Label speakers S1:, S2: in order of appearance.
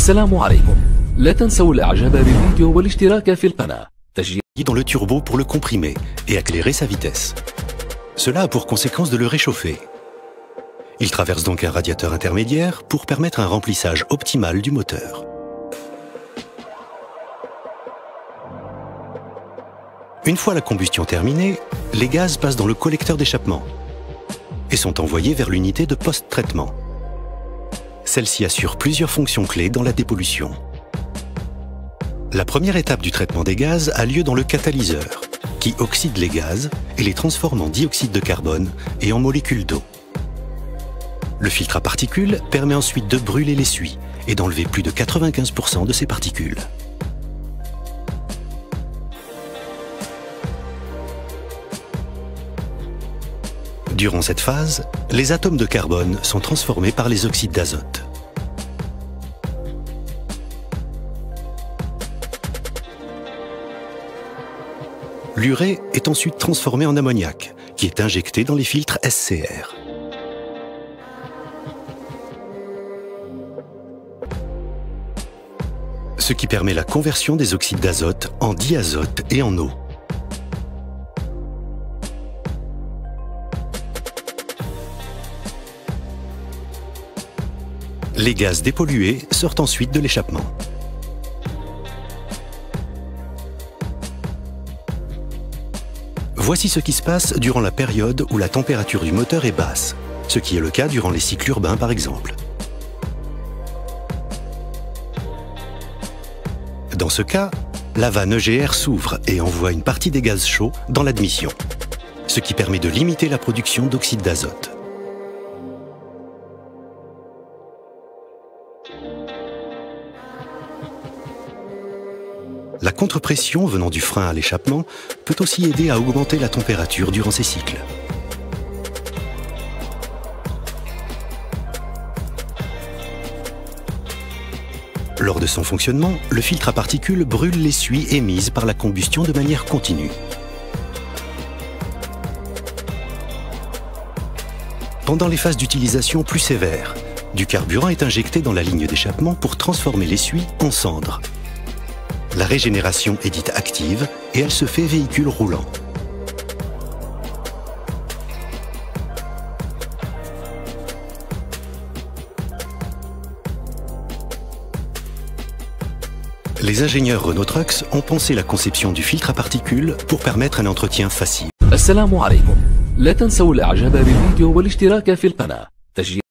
S1: السلام عليكم. لا تنسوا الاعجاب بالفيديو والاشتراك في القناة.
S2: Dans le turbo pour le comprimer et accélérer sa vitesse. Cela a pour conséquence de le réchauffer. Il traverse donc un radiateur intermédiaire pour permettre un remplissage optimal du moteur. Une fois la combustion terminée, les gaz passent dans le collecteur d'échappement et sont envoyés vers l'unité de post-traitement. Celle-ci assure plusieurs fonctions clés dans la dépollution. La première étape du traitement des gaz a lieu dans le catalyseur, qui oxyde les gaz et les transforme en dioxyde de carbone et en molécules d'eau. Le filtre à particules permet ensuite de brûler les suies et d'enlever plus de 95% de ces particules. Durant cette phase, les atomes de carbone sont transformés par les oxydes d'azote. L'urée est ensuite transformée en ammoniac, qui est injecté dans les filtres SCR. Ce qui permet la conversion des oxydes d'azote en diazote et en eau. Les gaz dépollués sortent ensuite de l'échappement. Voici ce qui se passe durant la période où la température du moteur est basse, ce qui est le cas durant les cycles urbains par exemple. Dans ce cas, la vanne EGR s'ouvre et envoie une partie des gaz chauds dans l'admission, ce qui permet de limiter la production d'oxyde d'azote. La contrepression venant du frein à l'échappement peut aussi aider à augmenter la température durant ces cycles. Lors de son fonctionnement, le filtre à particules brûle les suies émises par la combustion de manière continue. Pendant les phases d'utilisation plus sévères, du carburant est injecté dans la ligne d'échappement pour transformer les suies en cendres. La régénération est dite active et elle se fait véhicule roulant. Les ingénieurs Renault Trucks ont pensé la conception du filtre à particules pour permettre un entretien facile.
S1: السلام عليكم. لا تنسوا الاعجاب بالفيديو والاشتراك في القناة.